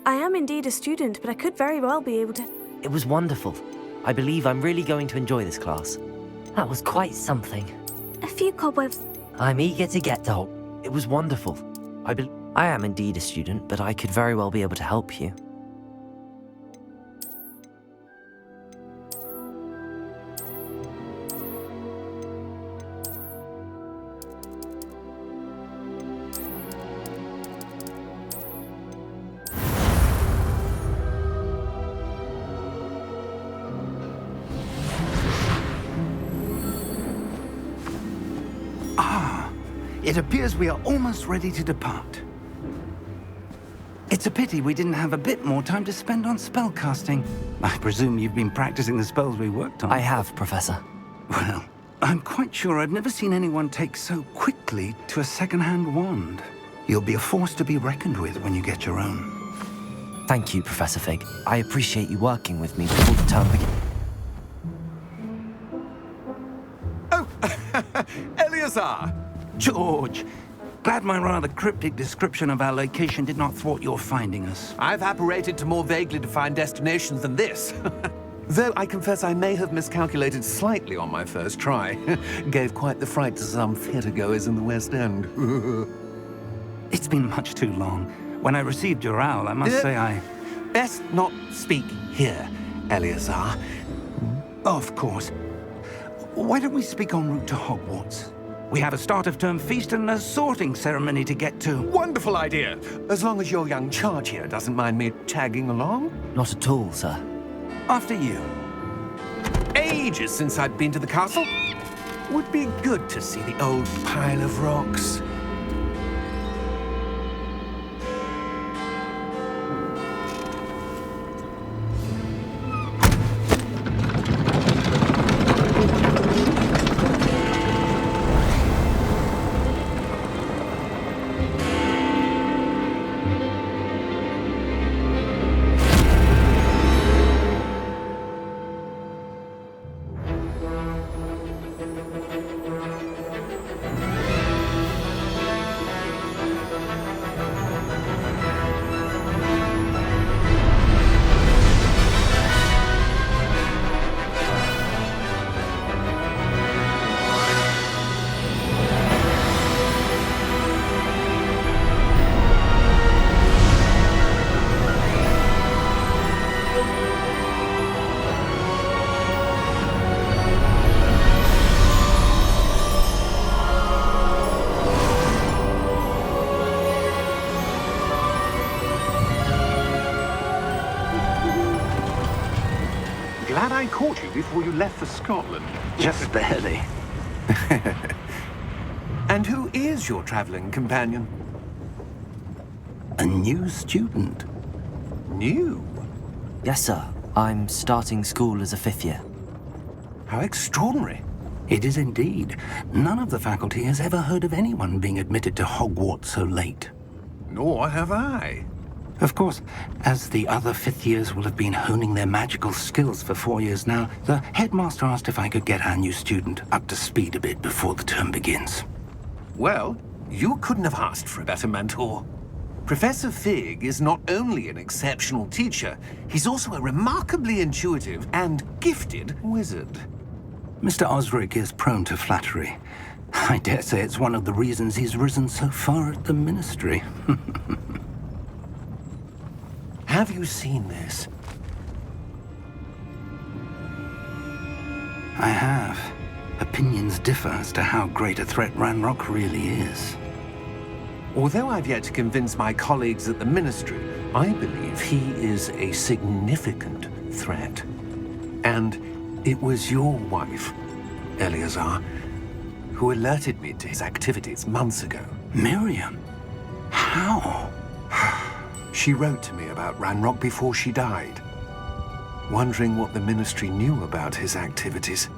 I am indeed a student, but I could very well be able to... It was wonderful. I believe I'm really going to enjoy this class. That was quite something. A few cobwebs... I'm eager to get to It was wonderful. I am indeed a student, but I could very well be able to help you. It appears we are almost ready to depart. It's a pity we didn't have a bit more time to spend on spellcasting. I presume you've been practicing the spells we worked on. I have, Professor. Well, I'm quite sure I've never seen anyone take so quickly to a second-hand wand. You'll be a force to be reckoned with when you get your own. Thank you, Professor Fig. I appreciate you working with me before the term begins. Oh, Eleazar! George, glad my rather cryptic description of our location did not thwart your finding us. I've apparated to more vaguely defined destinations than this. Though I confess I may have miscalculated slightly on my first try. Gave quite the fright to some theatre-goers in the West End. It's been much too long. When I received your owl, I must say I... Best not speak here, Eleazar. Of course. Why don't we speak en route to Hogwarts? We have a start-of-term feast and a sorting ceremony to get to. Wonderful idea! As long as your young charge here doesn't mind me tagging along. Not at all, sir. After you. Ages since I'd been to the castle. Would be good to see the old pile of rocks. Glad I caught you before you left for Scotland. Just barely. And who is your traveling companion? A new student. New? Yes, sir. I'm starting school as a 5th year. How extraordinary. It is indeed. None of the faculty has ever heard of anyone being admitted to Hogwarts so late. Nor have I. Of course, as the other 5th years will have been honing their magical skills for 4 years now, the headmaster asked if I could get our new student up to speed a bit before the term begins. Well, you couldn't have asked for a better mentor. Professor Fig is not only an exceptional teacher, he's also a remarkably intuitive and gifted wizard. Mr. Osric is prone to flattery. I dare say it's one of the reasons he's risen so far at the Ministry. Have you seen this? I have. Opinions differ as to how great a threat Ranrock really is. Although I've yet to convince my colleagues at the Ministry, I believe he is a significant threat. And it was your wife, Eleazar, who alerted me to his activities months ago. Miriam? How? She wrote to me about Ranrock before she died, wondering what the Ministry knew about his activities.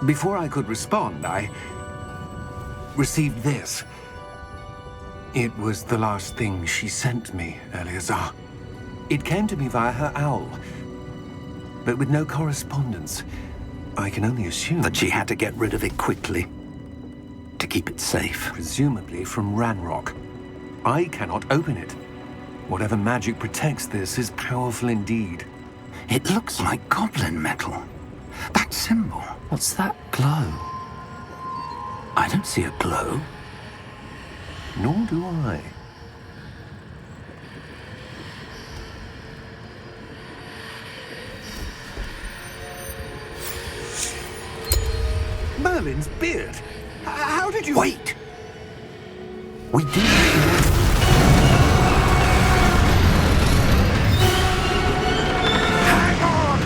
Before I could respond, I received this. It was the last thing she sent me, Eleazar. It came to me via her owl, but with no correspondence. I can only assume That she had to get rid of it quickly, to keep it safe. presumably from Ranrock. I cannot open it. Whatever magic protects this is powerful indeed. It looks like goblin metal. That symbol. What's that glow? I don't see a glow. Nor do I. Merlin's beard! How did you... Wait! We do... Hang on!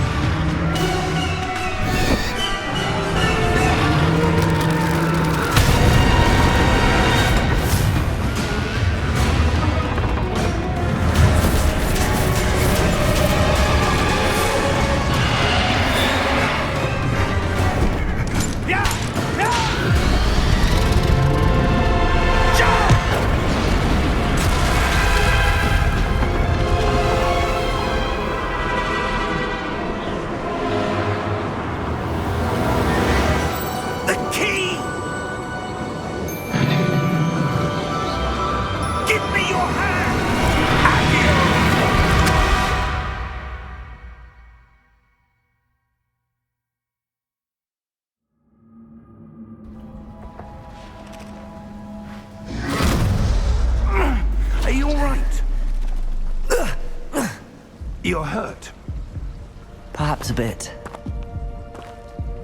You're hurt. Perhaps a bit.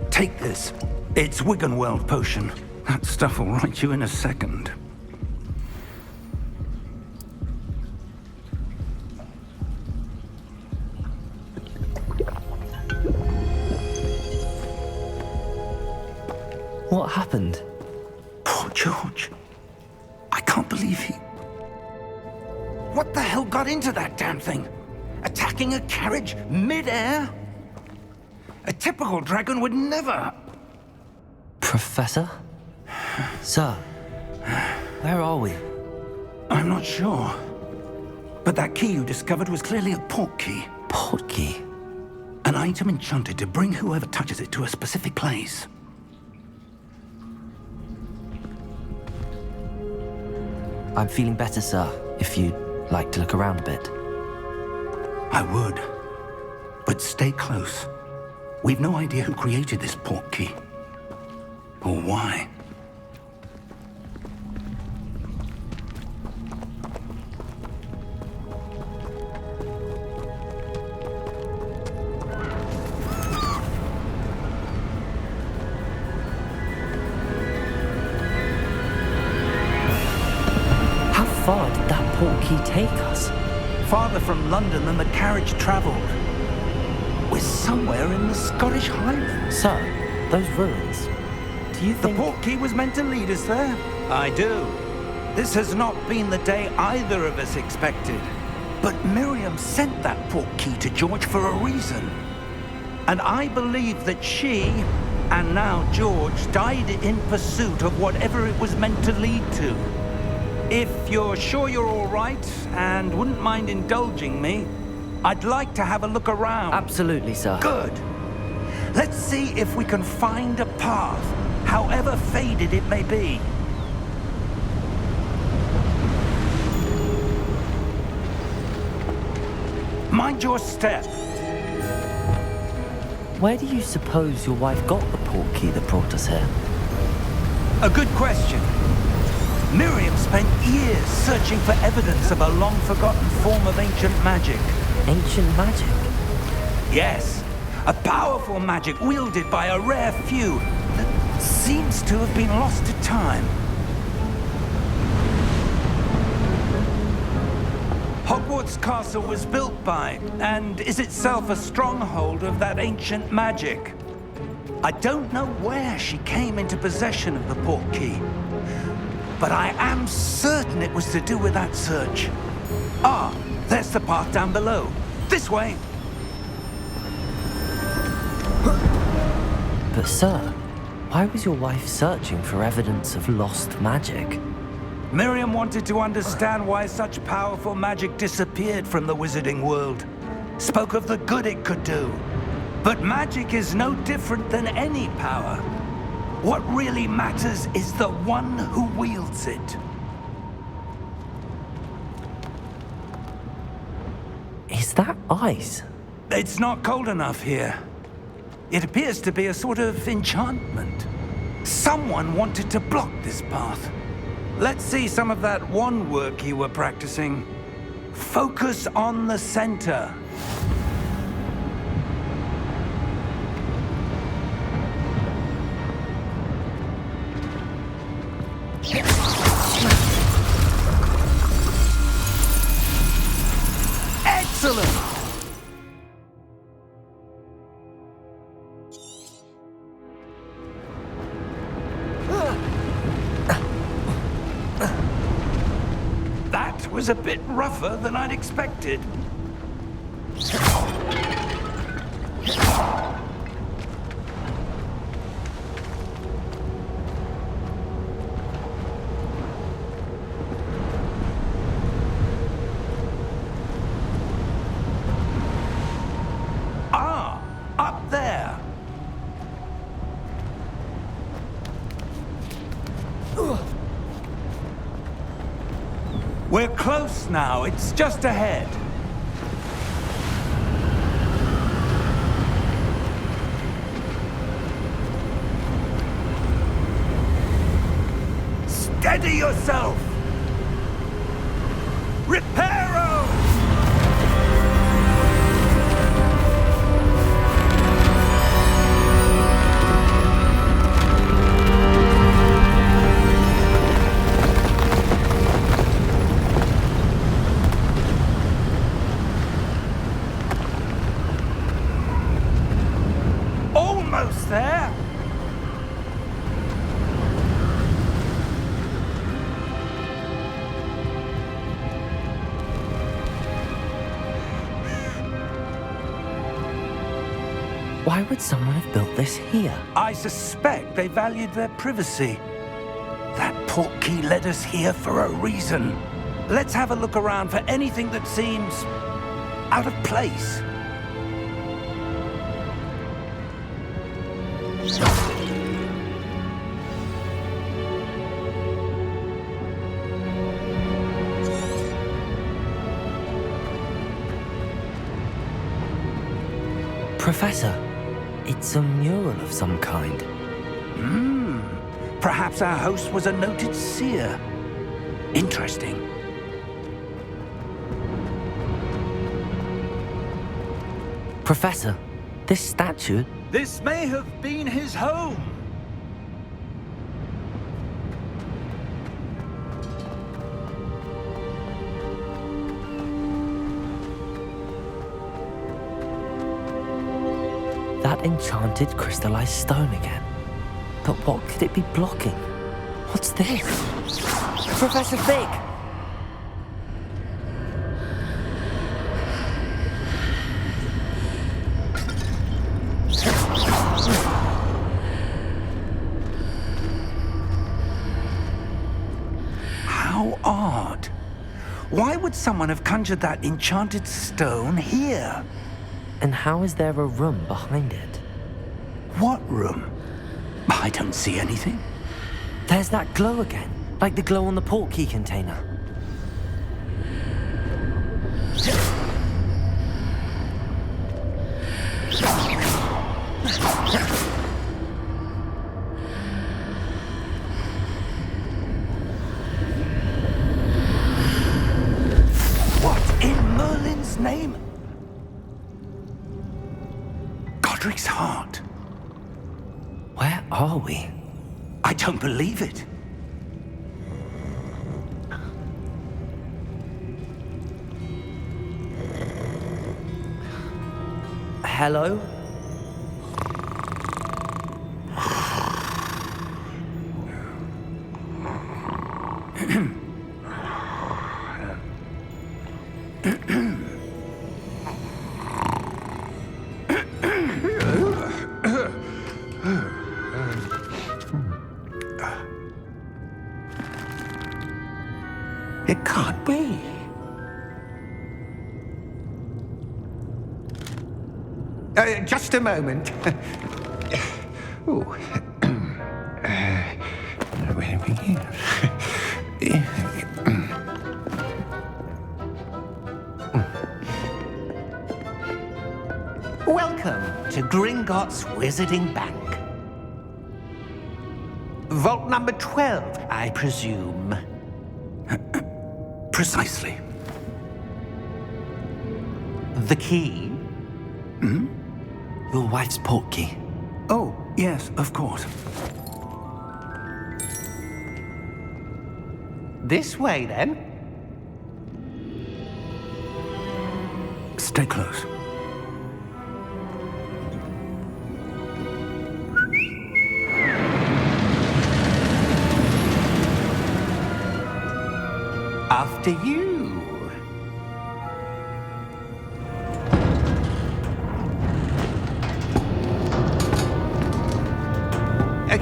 Take this. It's Wiggenweld potion. That stuff will right you in a second. What happened? Poor George. I can't believe he... What the hell got into that damn thing? Attacking a carriage mid-air? A typical dragon would never... Professor? Sir, where are we? I'm not sure. But that key you discovered was clearly a port key. Port key? An item enchanted to bring whoever touches it to a specific place. I'm feeling better, sir, if you'd like to look around a bit. I would. But stay close. We've no idea who created this port key. Or why. How far did that port key take us? Farther from London than the carriage travelled. We're somewhere in the Scottish Highlands. Sir, those ruins. Do you The think... port key was meant to lead us there? I do. This has not been the day either of us expected. But Miriam sent that port key to George for a reason. And I believe that she, and now George, died in pursuit of whatever it was meant to lead to. If you're sure you're all right and wouldn't mind indulging me, I'd like to have a look around. Absolutely, sir. Good. Let's see if we can find a path, however faded it may be. Mind your step. Where do you suppose your wife got the port key that brought us here? A good question. Miriam spent years searching for evidence of a long-forgotten form of ancient magic. Ancient magic? Yes, a powerful magic wielded by a rare few that seems to have been lost to time. Hogwarts Castle was built by, and is itself a stronghold of that ancient magic. I don't know where she came into possession of the port key, but I am certain it was to do with that search. Ah, there's the path down below. This way. But sir, why was your wife searching for evidence of lost magic? Miriam wanted to understand why such powerful magic disappeared from the wizarding world. Spoke of the good it could do. But magic is no different than any power. What really matters is the one who wields it. Is that ice? It's not cold enough here. It appears to be a sort of enchantment. Someone wanted to block this path. Let's see some of that wand work you were practicing. Focus on the center. Excellent! That was a bit rougher than I'd expected. Ah, up there. We're close now. It's just ahead. Steady yourself! Reparo! Almost there! Why would someone have built this here? I suspect they valued their privacy. That portkey led us here for a reason. Let's have a look around for anything that seems out of place. Professor, it's a mural of some kind. Perhaps our host was a noted seer. Interesting. Professor, this statue... This may have been his home. That enchanted crystallized stone again. But what could it be blocking? What's this? Professor Fig! How odd. Why would someone have conjured that enchanted stone here? And how is there a room behind it? What room? I don't see anything. There's that glow again, like the glow on the portkey container. What in Merlin's name? Godric's heart. Where are we? I don't believe it. Hello? It can't be. Just a moment. Ooh. Where do we begin? to Gringotts Wizarding Bank. Vault number 12, I presume. Precisely. The key? Your wife's portkey. Oh, yes, of course. This way, then. Stay close. After you.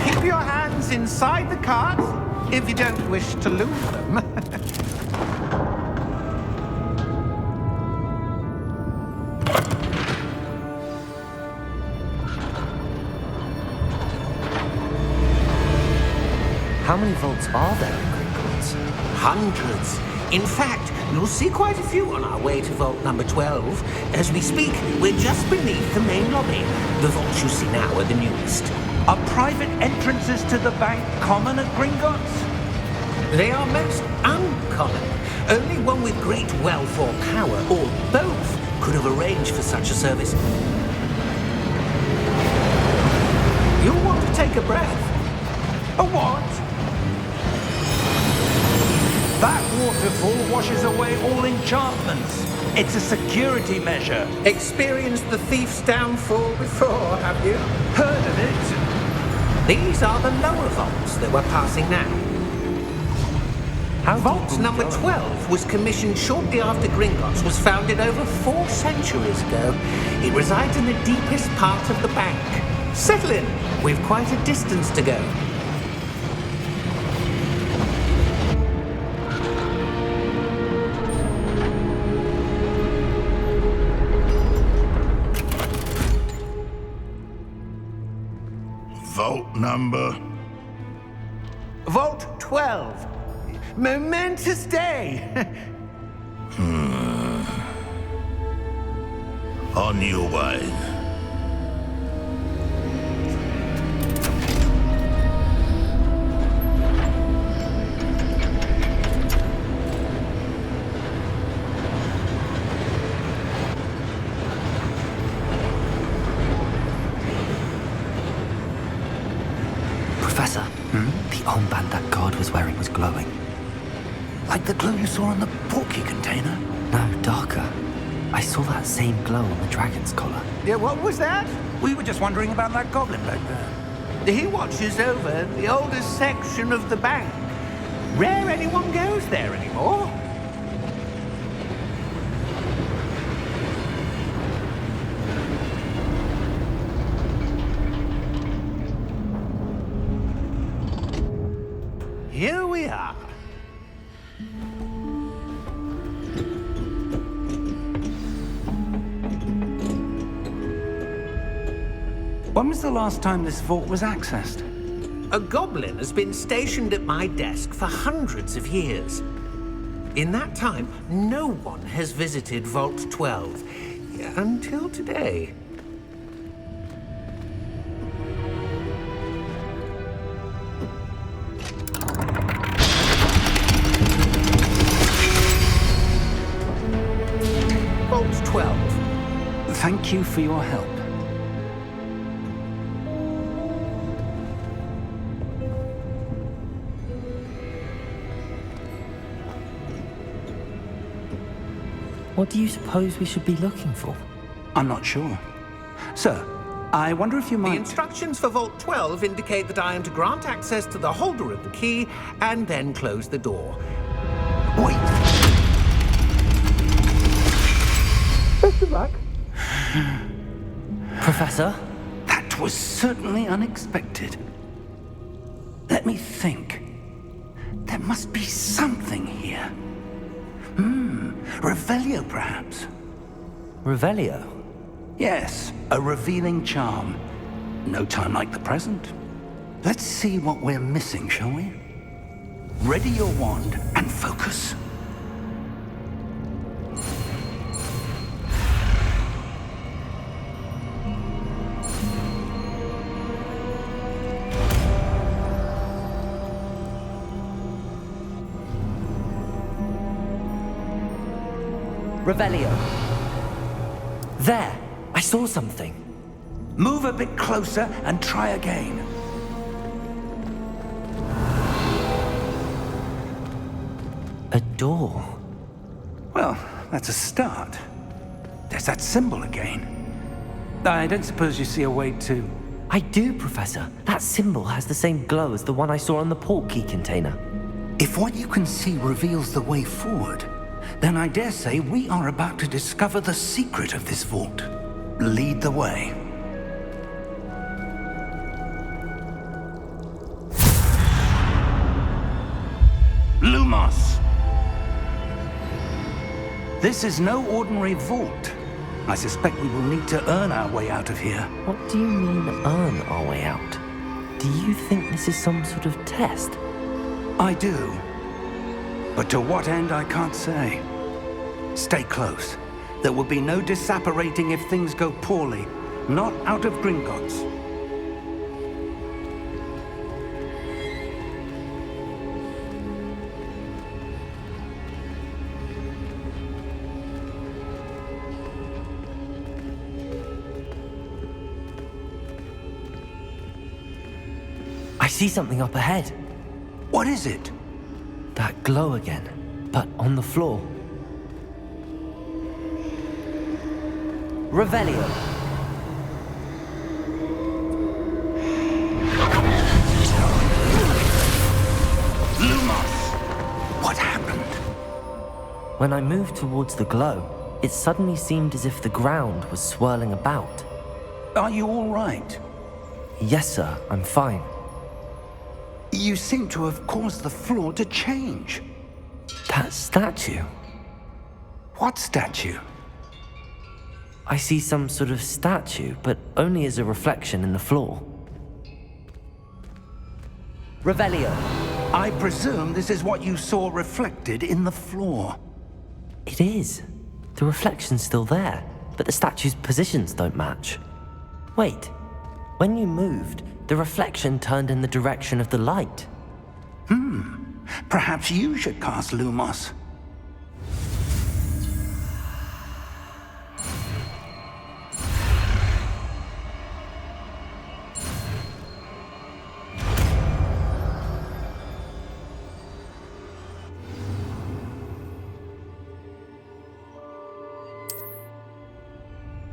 Keep your hands inside the cart if you don't wish to lose them. How many vaults are there in Gringotts? Hundreds. In fact, you'll see quite a few on our way to vault number 12. As we speak, we're just beneath the main lobby. The vaults you see now are the newest. Are private entrances to the bank common at Gringotts? They are most uncommon. Only one with great wealth or power, or both, could have arranged for such a service. You'll want to take a breath. A what? That waterfall washes away all enchantments. It's a security measure. Experienced the thief's downfall before, have you? Heard of it? These are the lower vaults that we're passing now. Vault number 12 was commissioned shortly after Gringotts was founded over 4 centuries ago. It resides in the deepest part of the bank. Settle in. We've quite a distance to go. Vault number? Vault 12. Momentous day. On your way. Professor, the armband that guard was wearing was glowing. Like the glow you saw in the portkey container? No, darker. I saw that same glow on the dragon's collar. Yeah, what was that? We were just wondering about that goblin back there. He watches over the oldest section of the bank. Rare anyone goes there anymore. Here we are. When was the last time this vault was accessed? A goblin has been stationed at my desk for hundreds of years. In that time, no one has visited Vault 12 until today. Vault 12. Thank you for your help. What do you suppose we should be looking for? I'm not sure. Sir, I wonder if you The might... instructions for Vault 12 indicate that I am to grant access to the holder of the key and then close the door. Wait! Best of luck. Professor? That was certainly unexpected. Let me think. There must be something here. Revelio, perhaps? Revelio? Yes, a revealing charm. No time like the present. Let's see what we're missing, shall we? Ready your wand and focus. Revelio. There! I saw something. Move a bit closer and try again. A door. Well, that's a start. There's that symbol again. I don't suppose you see a way to... I do, Professor. That symbol has the same glow as the one I saw on the port key container. If what you can see reveals the way forward, then I dare say we are about to discover the secret of this vault. Lead the way. Lumos! This is no ordinary vault. I suspect we will need to earn our way out of here. What do you mean, earn our way out? Do you think this is some sort of test? I do. But to what end, I can't say. Stay close. There will be no disapparating if things go poorly. Not out of Gringotts. I see something up ahead. What is it? That glow again, but on the floor. Revelio. Lumos! What happened? When I moved towards the glow, it suddenly seemed as if the ground was swirling about. Are you all right? Yes, sir, I'm fine. You seem to have caused the floor to change. That statue. What statue? I see some sort of statue, but only as a reflection in the floor. Revelio. I presume this is what you saw reflected in the floor. It is. The reflection's still there, but the statue's positions don't match. Wait, when you moved, the reflection turned in the direction of the light. Perhaps you should cast Lumos.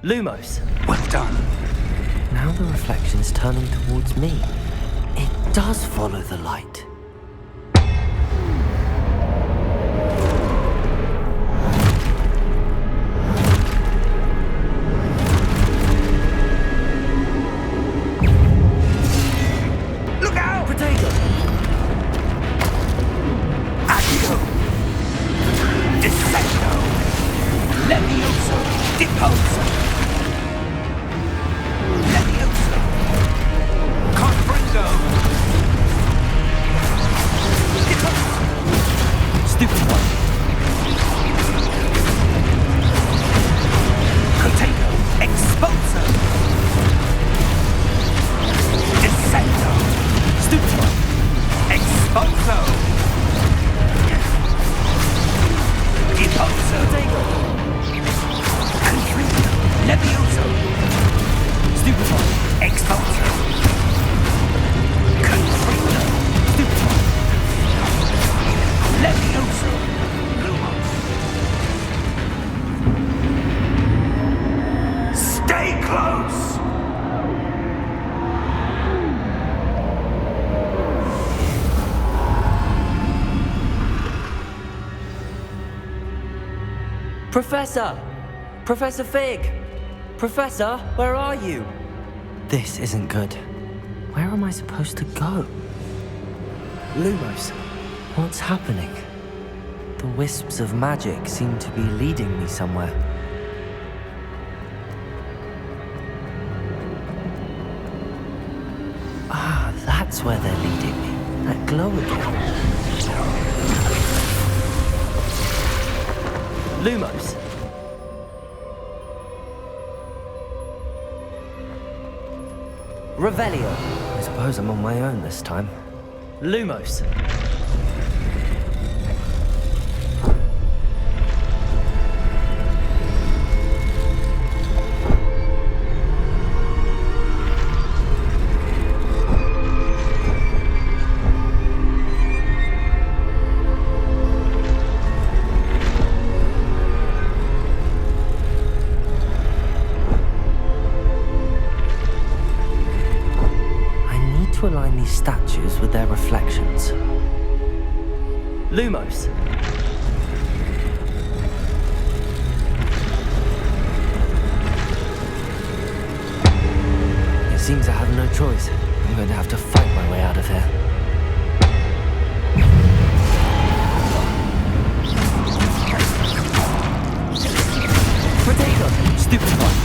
Lumos. Well done. Now the reflection's turning towards me. It does follow the light. Look out! Potato! Accio! Dissecto! Levioso! Deposo! Levioso! Confringo! Deposo! Stupid one. Potato! Exposo! Dissecto! Stupid one. Exposo! Deposo! Potato! Confringo! Levioso! Stupid one. Exposo! Confringo! Stupid one. Levioso! Lumos! Stay close! Professor! Professor Fig! Professor, where are you? This isn't good. Where am I supposed to go? Lumos, what's happening? The wisps of magic seem to be leading me somewhere. Ah, that's where they're leading me. That glow again. Lumos. Revelio. I suppose I'm on my own this time. Lumos. these statues with their reflections. Lumos. It seems I have no choice. I'm going to have to fight my way out of here. Potato! Stupid one!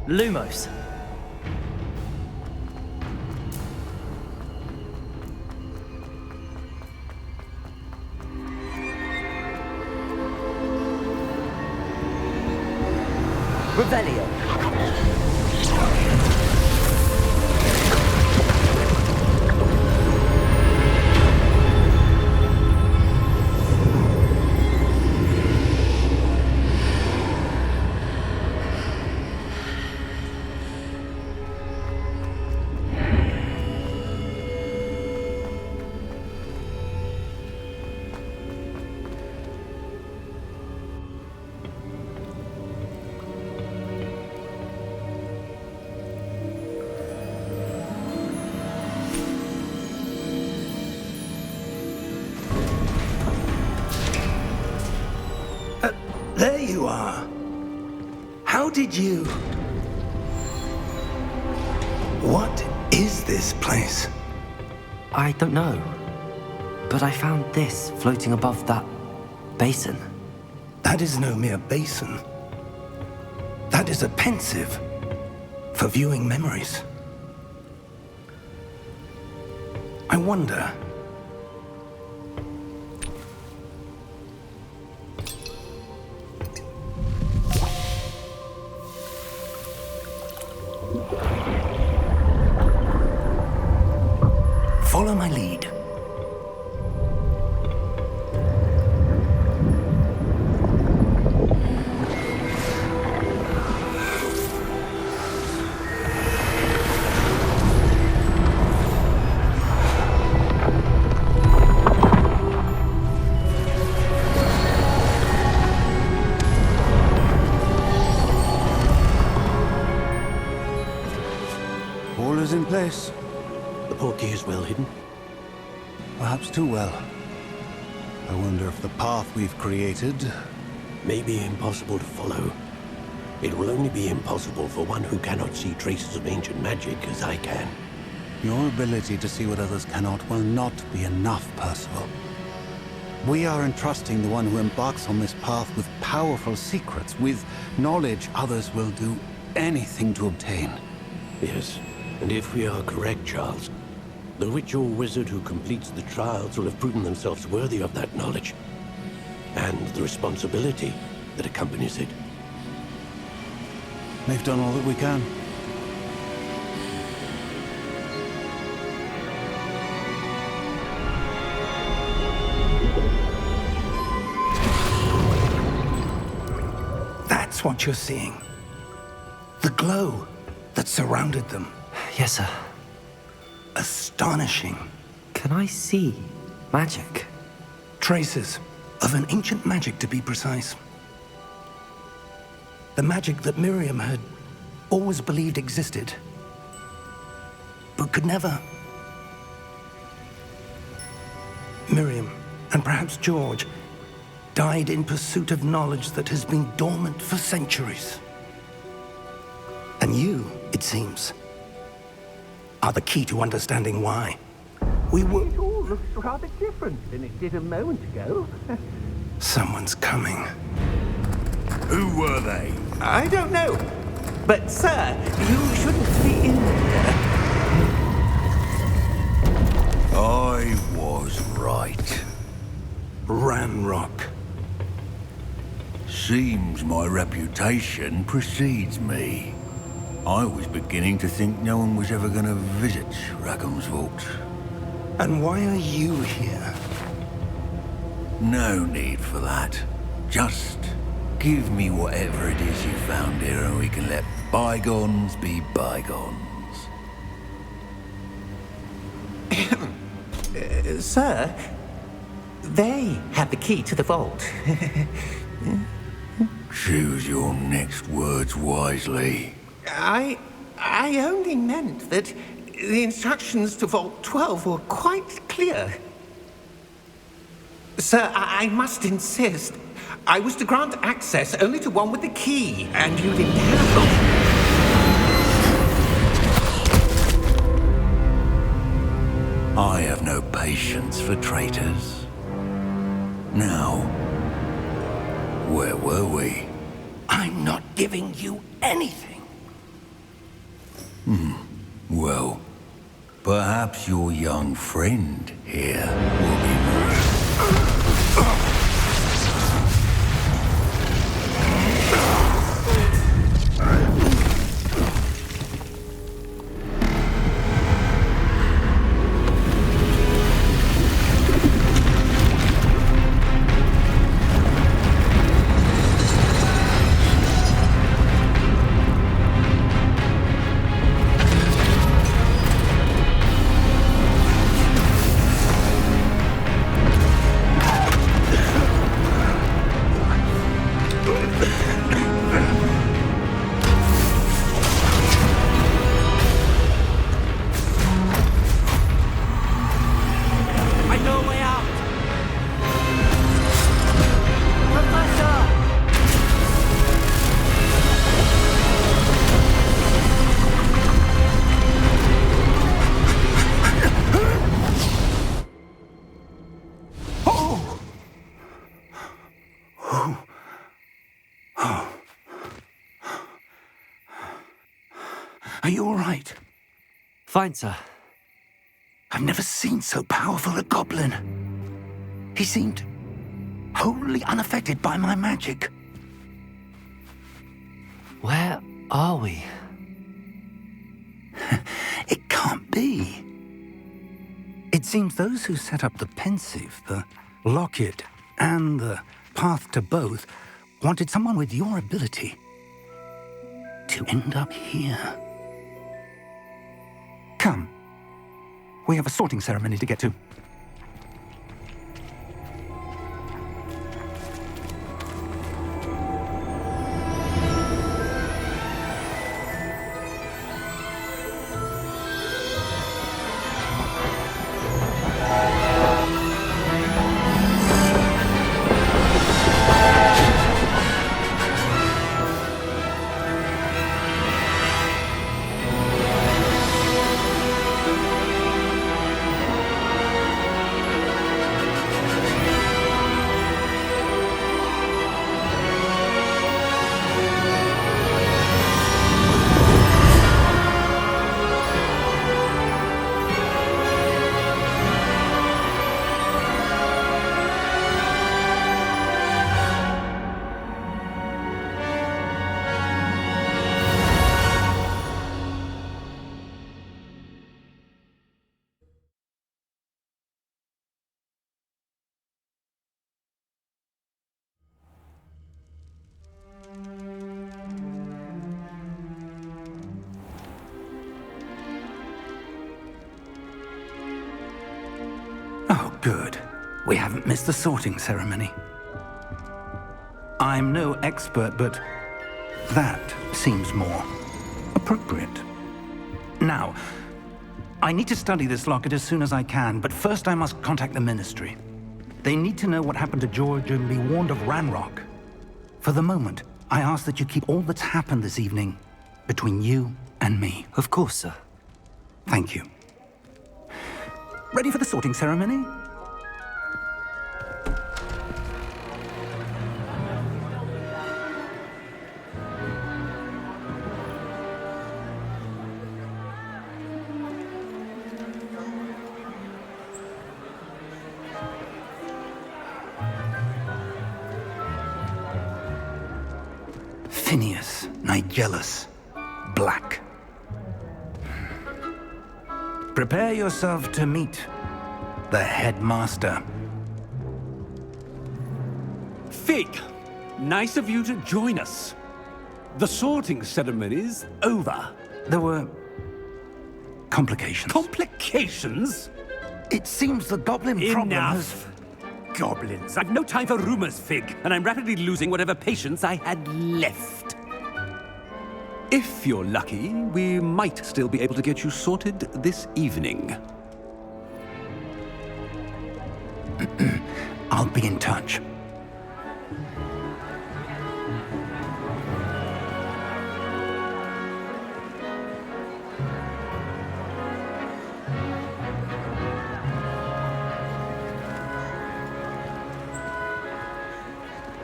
Lumos. Revelio. There you are. How did you... What is this place? I don't know. But I found this floating above that basin. That is no mere basin. That is a pensive for viewing memories. I wonder... Follow my lead. All is in place. The portkey is well hidden. Perhaps too well. I wonder if the path we've created... May be impossible to follow. It will only be impossible for one who cannot see traces of ancient magic as I can. Your ability to see what others cannot will not be enough, Percival. We are entrusting the one who embarks on this path with powerful secrets, with knowledge others will do anything to obtain. Yes, and if we are correct, Charles, the witch or wizard who completes the trials will have proven themselves worthy of that knowledge, and the responsibility that accompanies it. They've done all that we can. That's what you're seeing. The glow that surrounded them. Yes, sir. Astonishing. Can I see magic? Traces of an ancient magic, to be precise. The magic that Miriam had always believed existed, but could never Miriam, and perhaps George, died in pursuit of knowledge that has been dormant for centuries. And you, it seems, are the key to understanding why. We were... It all looks rather different than it did a moment ago. Someone's coming. Who were they? I don't know. But, sir, you shouldn't be in here. I was right. Ranrock. Seems my reputation precedes me. I was beginning to think no one was ever going to visit Rackham's vault. And why are you here? No need for that. Just give me whatever it is you found here and we can let bygones be bygones. Sir, they have the key to the vault. Choose your next words wisely. I only meant that the instructions to Vault 12 were quite clear. Sir, I must insist. I was to grant access only to one with the key, and you didn't have... I have no patience for traitors. Now, where were we? I'm not giving you anything. Well, perhaps your young friend here will be more... Are you all right? Fine, sir. I've never seen so powerful a goblin. He seemed wholly unaffected by my magic. Where are we? It can't be. It seems those who set up the pensive, the locket, and the path to both wanted someone with your ability to end up here. Come. We have a sorting ceremony to get to. Oh, good. We haven't missed the sorting ceremony. I'm no expert, but that seems more appropriate. Now, I need to study this locket as soon as I can, but first I must contact the Ministry. They need to know what happened to George and be warned of Ranrock. For the moment, I ask that you keep all that's happened this evening between you and me. Of course, sir. Thank you. Ready for the sorting ceremony? Phineas, Nigellus, Black. Prepare yourself to meet the headmaster. Fig, nice of you to join us. The sorting ceremony's over. There were complications. Complications? It seems the goblin problem has... Enough! Goblins. I've no time for rumors, Fig, and I'm rapidly losing whatever patience I had left. If you're lucky, we might still be able to get you sorted this evening. I'll be in touch.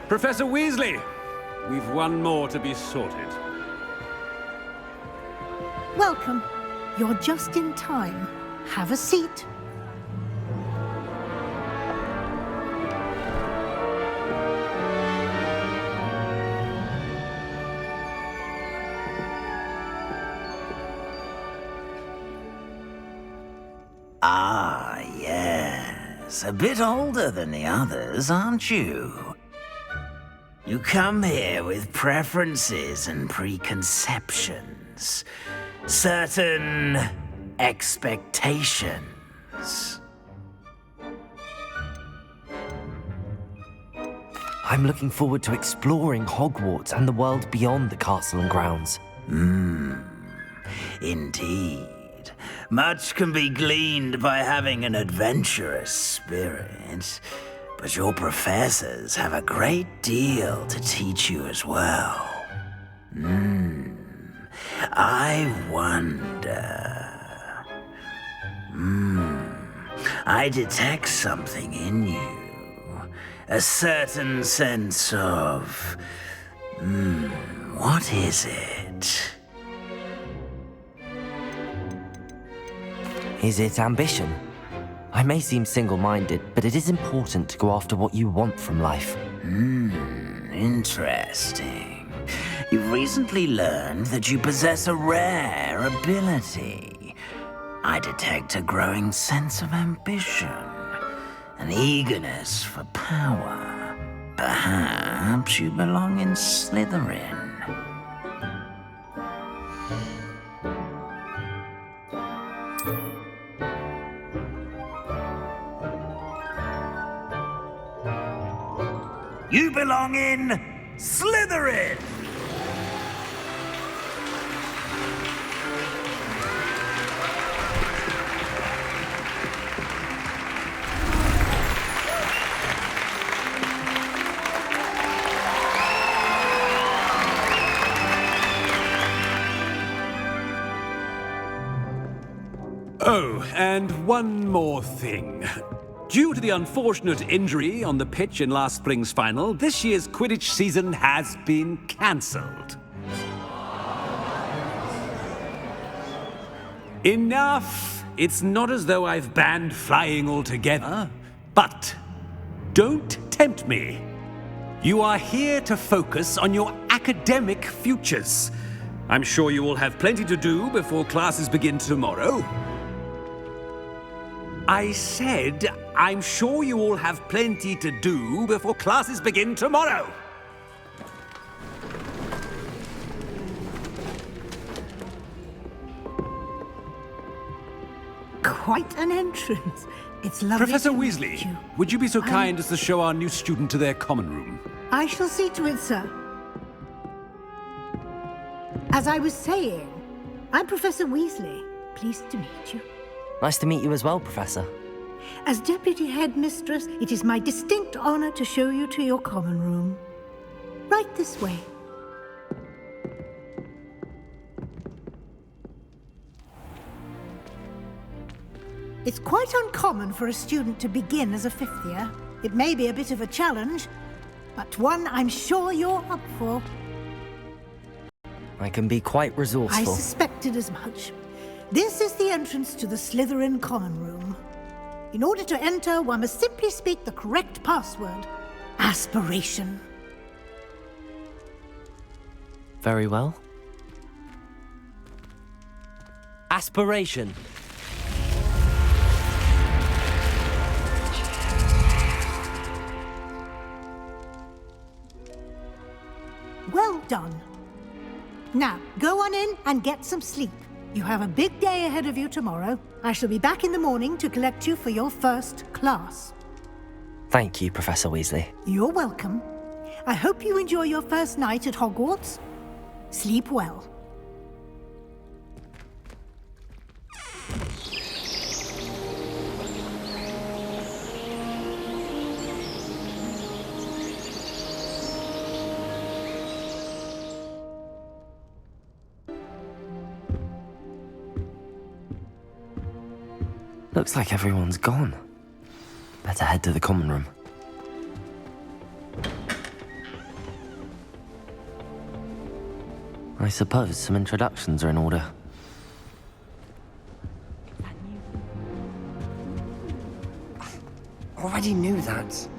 Professor Weasley, we've one more to be sorted. Welcome. You're just in time. Have a seat. Ah, yes. A bit older than the others, aren't you? You come here with preferences and preconceptions. Certain expectations. I'm looking forward to exploring Hogwarts and the world beyond the castle and grounds. Indeed. Much can be gleaned by having an adventurous spirit, but your professors have a great deal to teach you as well. I wonder... I detect something in you. A certain sense of... what is it? Is it ambition? I may seem single-minded, but it is important to go after what you want from life. Interesting. You've recently learned that you possess a rare ability. I detect a growing sense of ambition, an eagerness for power. Perhaps you belong in Slytherin. You belong in Slytherin! Oh, and one more thing. Due to the unfortunate injury on the pitch in last spring's final, this year's Quidditch season has been cancelled. Enough! It's not as though I've banned flying altogether, but don't tempt me. You are here to focus on your academic futures. I'm sure you will have plenty to do before classes begin tomorrow. I said, I'm sure you all have plenty to do before classes begin tomorrow. Quite an entrance. It's lovely. Professor to meet Weasley, you. would you be so kind as to show our new student to their common room? I shall see to it, sir. As I was saying, I'm Professor Weasley. Pleased to meet you. Nice to meet you as well, Professor. As Deputy Headmistress, it is my distinct honor to show you to your common room. Right this way. It's quite uncommon for a student to begin as a fifth year. It may be a bit of a challenge, but one I'm sure you're up for. I can be quite resourceful. I suspected as much. This is the entrance to the Slytherin common room. In order to enter, one must simply speak the correct password. Aspiration. Very well. Aspiration. Well done. Now, go on in and get some sleep. You have a big day ahead of you tomorrow. I shall be back in the morning to collect you for your first class. Thank you, Professor Weasley. You're welcome. I hope you enjoy your first night at Hogwarts. Sleep well. Looks like everyone's gone. Better head to the common room. I suppose some introductions are in order. Already knew that.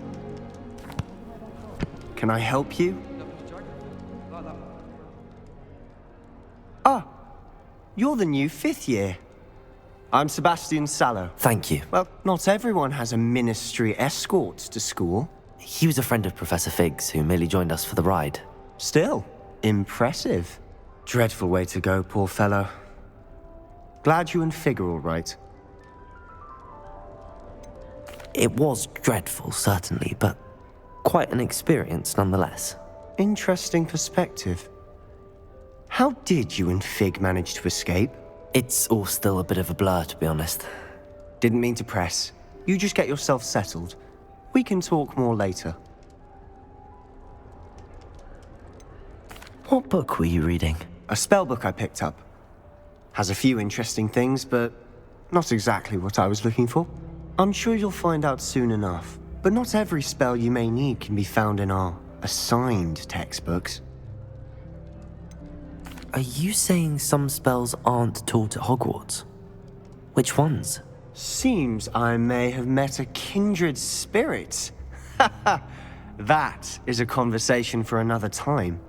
Can I help you? Ah, you're the new fifth year. I'm Sebastian Sallow. Thank you. Well, not everyone has a ministry escort to school. He was a friend of Professor Fig's who merely joined us for the ride. Still, impressive. Dreadful way to go, poor fellow. Glad you and Fig are all right. It was dreadful, certainly, but quite an experience nonetheless. Interesting perspective. How did you and Fig manage to escape? It's all still a bit of a blur, to be honest. Didn't mean to press. You just get yourself settled. We can talk more later. What book were you reading? A spellbook I picked up. Has a few interesting things, but not exactly what I was looking for. I'm sure you'll find out soon enough. But not every spell you may need can be found in our assigned textbooks. Are you saying some spells aren't taught at Hogwarts? Which ones? Seems I may have met a kindred spirit. That is a conversation for another time.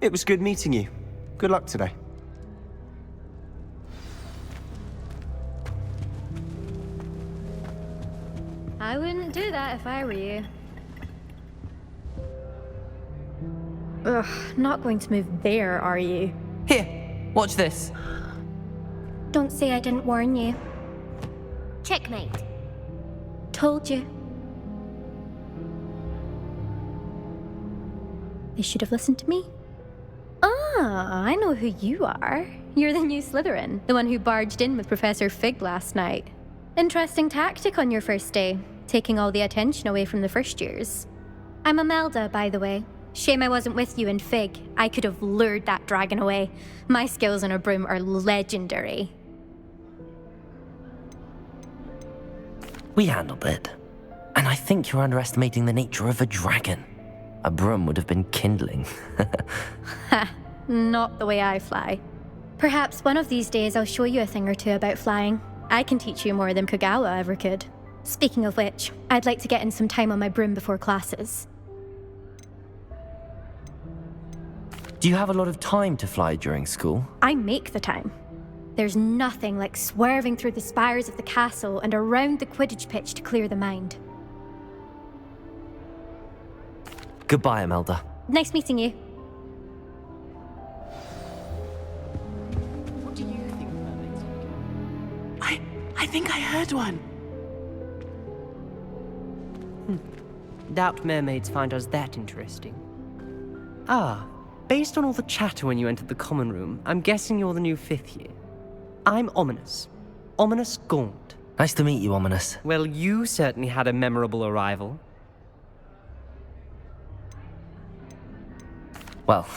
It was good meeting you. Good luck today. I wouldn't do that if I were you. Ugh, not going to move there, are you? Here, watch this. Don't say I didn't warn you. Checkmate. Told you. They should have listened to me. Ah, I know who you are. You're the new Slytherin, the one who barged in with Professor Fig last night. Interesting tactic on your first day, taking all the attention away from the first years. I'm Imelda, by the way. Shame I wasn't with you in Fig. I could have lured that dragon away. My skills on a broom are legendary. We handled it. And I think you're underestimating the nature of a dragon. A broom would have been kindling. Ha, not the way I fly. Perhaps one of these days I'll show you a thing or two about flying. I can teach you more than Kogawa ever could. Speaking of which, I'd like to get in some time on my broom before classes. Do you have a lot of time to fly during school? I make the time. There's nothing like swerving through the spires of the castle and around the Quidditch pitch to clear the mind. Goodbye, Imelda. Nice meeting you. What do you think mermaids are? I think I heard one. Doubt mermaids find us that interesting. Ah, based on all the chatter when you entered the common room, I'm guessing you're the new fifth year. I'm Ominous. Ominous Gaunt. Nice to meet you, Ominous. Well, you certainly had a memorable arrival. Well,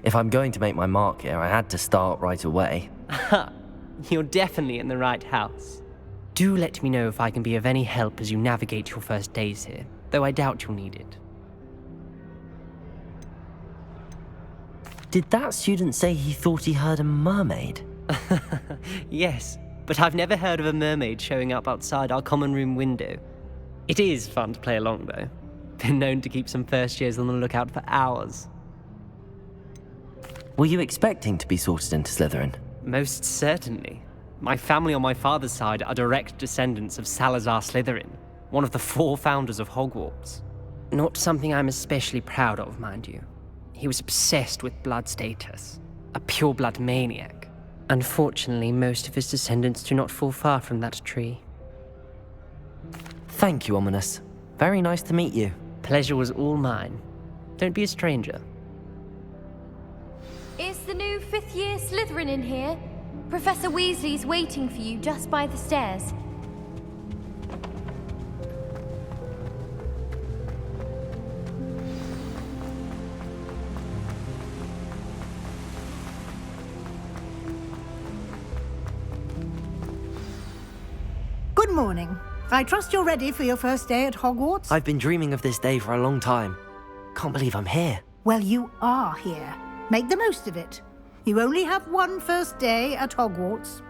if I'm going to make my mark here, I had to start right away. You're definitely in the right house. Do let me know if I can be of any help as you navigate your first days here, though I doubt you'll need it. Did that student say he thought he heard a mermaid? Yes, but I've never heard of a mermaid showing up outside our common room window. It is fun to play along, though. Been known to keep some first years on the lookout for hours. Were you expecting to be sorted into Slytherin? Most certainly. My family on my father's side are direct descendants of Salazar Slytherin, one of the 4 founders of Hogwarts. Not something I'm especially proud of, mind you. He was obsessed with blood status, a pure-blood maniac. Unfortunately, most of his descendants do not fall far from that tree. Thank you, Ominous. Very nice to meet you. Pleasure was all mine. Don't be a stranger. Is the new 5th year Slytherin in here? Professor Weasley's waiting for you just by the stairs. Good morning. I trust you're ready for your first day at Hogwarts? I've been dreaming of this day for a long time. Can't believe I'm here. Well, you are here. Make the most of it. You only have one first day at Hogwarts.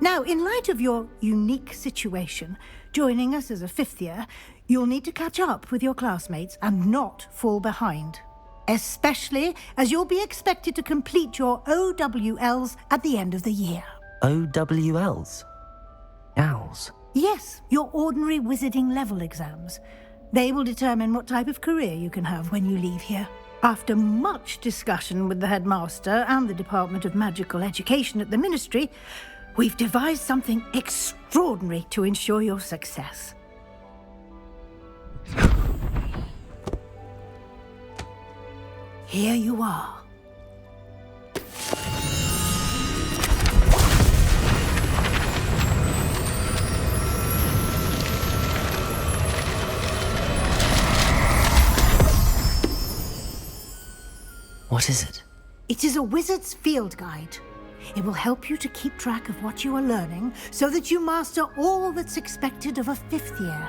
Now, in light of your unique situation, joining us as a 5th year, you'll need to catch up with your classmates and not fall behind. Especially as you'll be expected to complete your OWLs at the end of the year. OWLs? Owls? Yes, your ordinary wizarding level exams. They will determine what type of career you can have when you leave here. After much discussion with the headmaster and the Department of Magical Education at the Ministry, we've devised something extraordinary to ensure your success. Here you are. What is it? It is a wizard's field guide. It will help you to keep track of what you are learning so that you master all that's expected of a 5th year.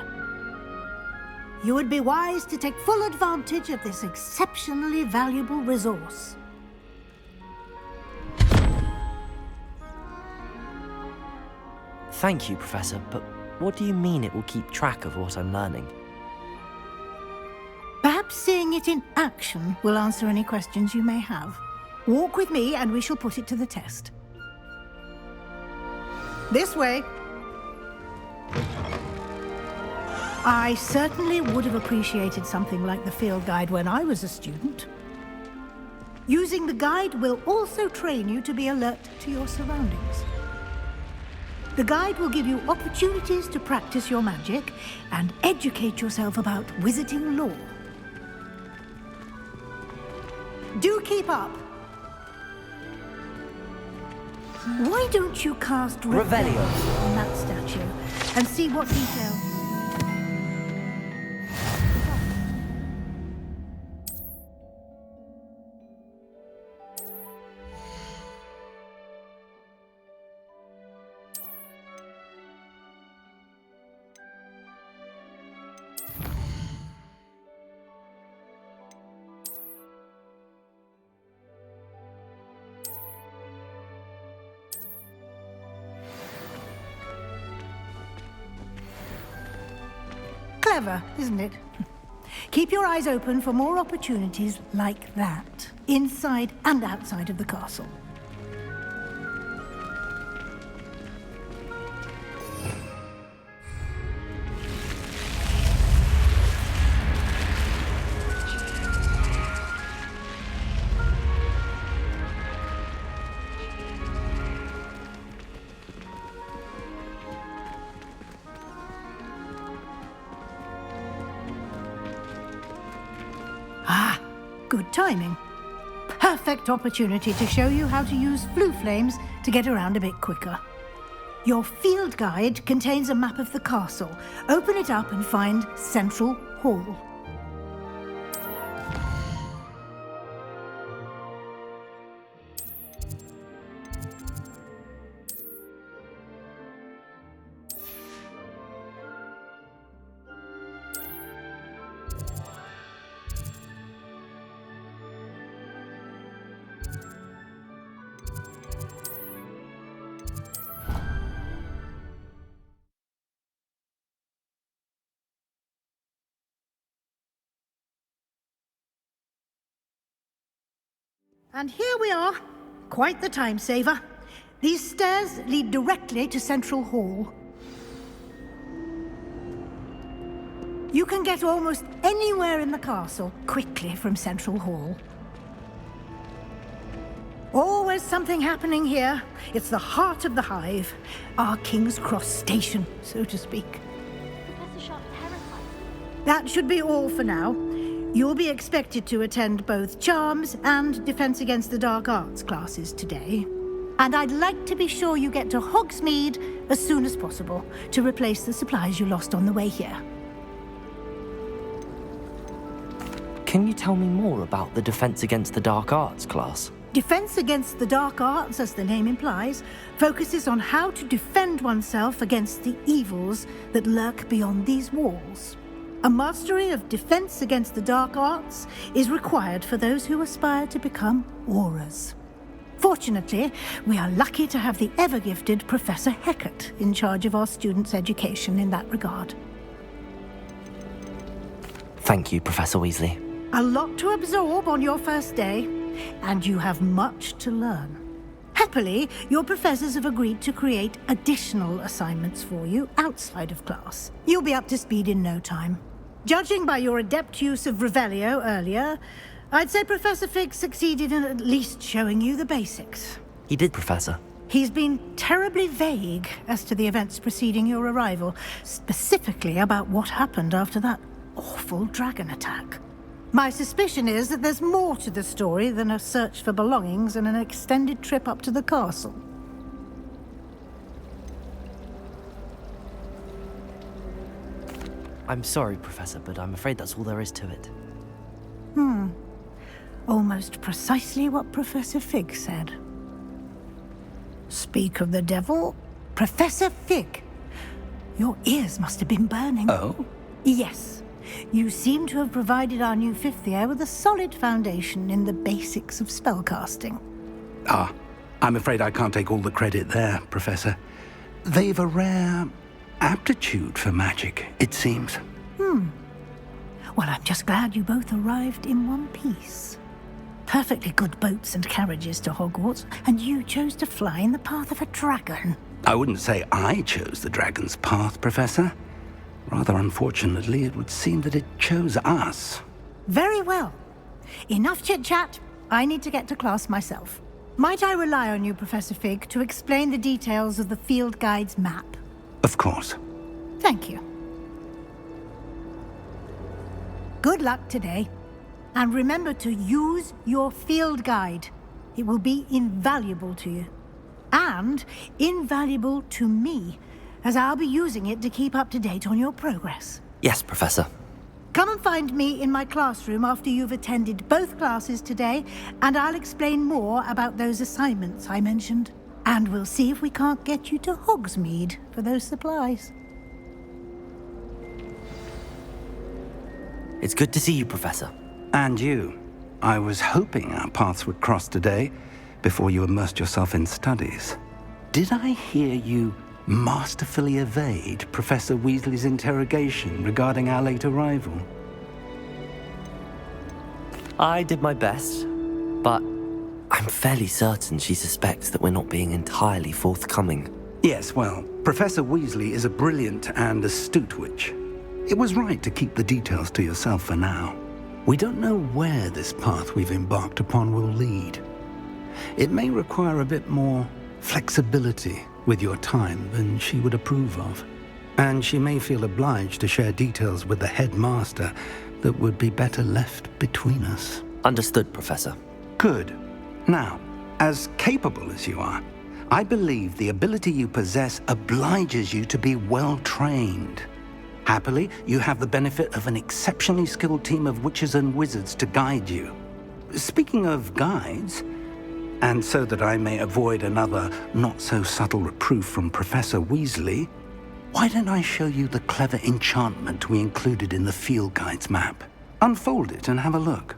You would be wise to take full advantage of this exceptionally valuable resource. Thank you, Professor, but what do you mean it will keep track of what I'm learning? Perhaps seeing it in action will answer any questions you may have. Walk with me and we shall put it to the test. This way. I certainly would have appreciated something like the field guide when I was a student. Using the guide will also train you to be alert to your surroundings. The guide will give you opportunities to practice your magic and educate yourself about wizarding lore. Do keep up. Why don't you cast Revelio on that statue and see what details... Clever, isn't it? Keep your eyes open for more opportunities like that, inside and outside of the castle. Good timing. Perfect opportunity to show you how to use flue flames to get around a bit quicker. Your field guide contains a map of the castle. Open it up and find Central Hall. And here we are. Quite the time saver. These stairs lead directly to Central Hall. You can get almost anywhere in the castle quickly from Central Hall. Always something happening here. It's the heart of the hive. Our King's Cross station, so to speak. That should be all for now. You'll be expected to attend both Charms and Defense Against the Dark Arts classes today. And I'd like to be sure you get to Hogsmeade as soon as possible to replace the supplies you lost on the way here. Can you tell me more about the Defense Against the Dark Arts class? Defense Against the Dark Arts, as the name implies, focuses on how to defend oneself against the evils that lurk beyond these walls. A mastery of Defense Against the Dark Arts is required for those who aspire to become Aurors. Fortunately, we are lucky to have the ever-gifted Professor Hecat in charge of our students' education in that regard. Thank you, Professor Weasley. A lot to absorb on your first day, and you have much to learn. Happily, your professors have agreed to create additional assignments for you outside of class. You'll be up to speed in no time. Judging by your adept use of Revelio earlier, I'd say Professor Fig succeeded in at least showing you the basics. He did, Professor. He's been terribly vague as to the events preceding your arrival, specifically about what happened after that awful dragon attack. My suspicion is that there's more to the story than a search for belongings and an extended trip up to the castle. I'm sorry, Professor, but I'm afraid that's all there is to it. Almost precisely what Professor Fig said. Speak of the devil, Professor Fig. Your ears must have been burning. Oh? Yes. You seem to have provided our new fifth year with a solid foundation in the basics of spellcasting. Ah, I'm afraid I can't take all the credit there, Professor. They've a rare aptitude for magic, it seems. Well, I'm just glad you both arrived in one piece. Perfectly good boats and carriages to Hogwarts, and you chose to fly in the path of a dragon. I wouldn't say I chose the dragon's path, Professor. Rather unfortunately, it would seem that it chose us. Very well. Enough chit-chat. I need to get to class myself. Might I rely on you, Professor Fig, to explain the details of the field guide's map? Of course. Thank you. Good luck today. And remember to use your field guide. It will be invaluable to you. And invaluable to me, as I'll be using it to keep up to date on your progress. Yes, Professor. Come and find me in my classroom after you've attended both classes today, and I'll explain more about those assignments I mentioned. And we'll see if we can't get you to Hogsmeade for those supplies. It's good to see you, Professor. And you. I was hoping our paths would cross today, before you immersed yourself in studies. Did I hear you masterfully evade Professor Weasley's interrogation regarding our late arrival? I did my best, but I'm fairly certain she suspects that we're not being entirely forthcoming. Yes, well, Professor Weasley is a brilliant and astute witch. It was right to keep the details to yourself for now. We don't know where this path we've embarked upon will lead. It may require a bit more flexibility with your time than she would approve of. And she may feel obliged to share details with the headmaster that would be better left between us. Understood, Professor. Good. Now, as capable as you are, I believe the ability you possess obliges you to be well-trained. Happily, you have the benefit of an exceptionally skilled team of witches and wizards to guide you. Speaking of guides, and so that I may avoid another not-so-subtle reproof from Professor Weasley, why don't I show you the clever enchantment we included in the field guide's map? Unfold it and have a look.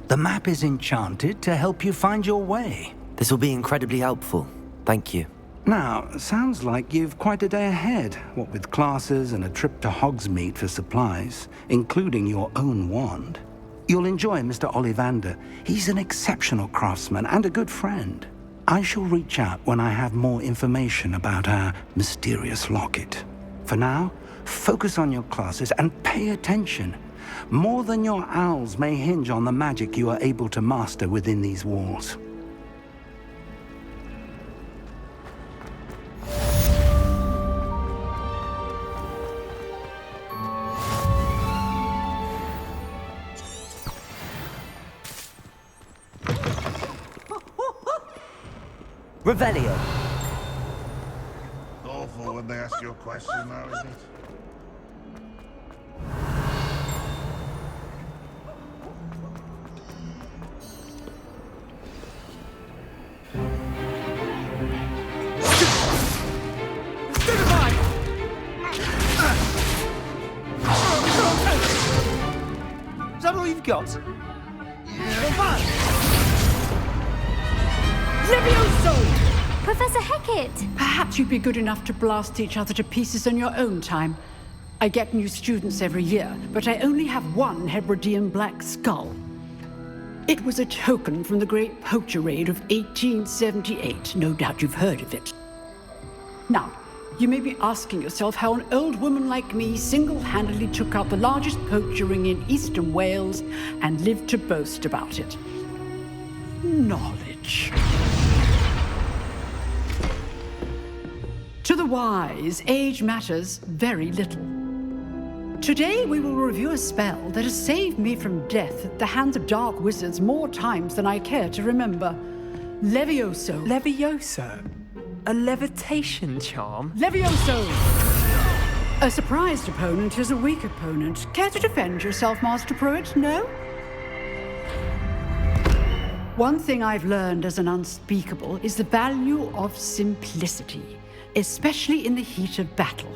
The map is enchanted to help you find your way. This will be incredibly helpful. Thank you. Now, sounds like you've quite a day ahead, what with classes and a trip to Hogsmeade for supplies, including your own wand. You'll enjoy Mr. Ollivander. He's an exceptional craftsman and a good friend. I shall reach out when I have more information about our mysterious locket. For now, focus on your classes and pay attention. More than your owls may hinge on the magic you are able to master within these walls. Revelio. Awful when they ask you a question now, isn't it? Is that all you've got? Levioso! Professor Hecat! Perhaps you'd be good enough to blast each other to pieces on your own time. I get new students every year, but I only have one Hebridean black skull. It was a token from the Great Poacher Raid of 1878. No doubt you've heard of it. Now, you may be asking yourself how an old woman like me single-handedly took out the largest poacher ring in eastern Wales and lived to boast about it. Knowledge. To the wise, age matters very little. Today we will review a spell that has saved me from death at the hands of dark wizards more times than I care to remember. Levioso. Levioso? A levitation charm? Levioso! A surprised opponent is a weak opponent. Care to defend yourself, Master Pruitt? No? One thing I've learned as an unspeakable is the value of simplicity, especially in the heat of battle.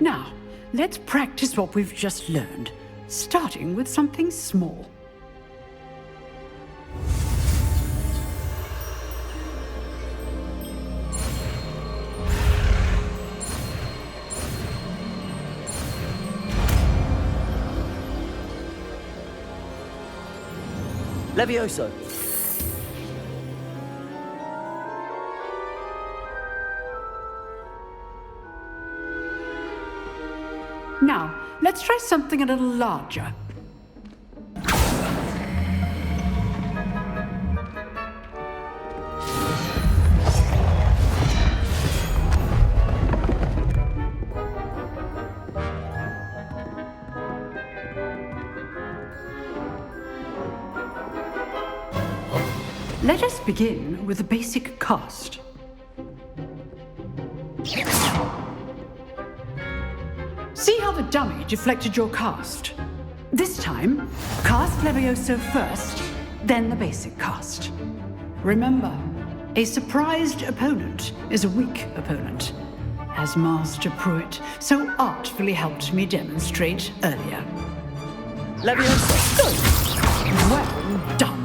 Now, let's practice what we've just learned, starting with something small. Levioso. Now, let's try something a little larger. Let us begin with the basic cast. See how the dummy deflected your cast? This time, cast Levioso first, then the basic cast. Remember, a surprised opponent is a weak opponent, as Master Pruitt so artfully helped me demonstrate earlier. Levioso! Good. Well done.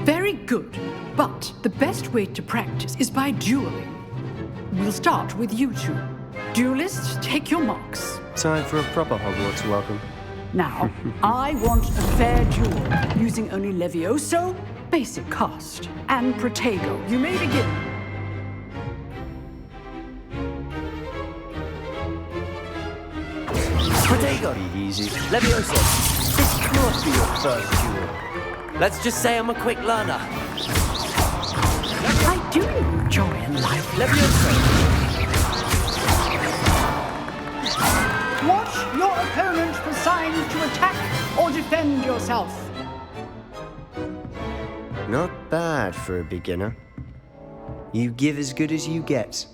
Very good, but the best way to practice is by dueling. We'll start with you two. Duelists, take your marks. Time for a proper Hogwarts welcome. Now, I want a fair duel, using only Levioso, basic cast, and Protego. You may begin. Protego! Be easy. Levioso! This can't be your first duel. Let's just say I'm a quick learner. I do enjoy life. Levioso! Watch your opponent for signs to attack or defend yourself. Not bad for a beginner. You give as good as you get.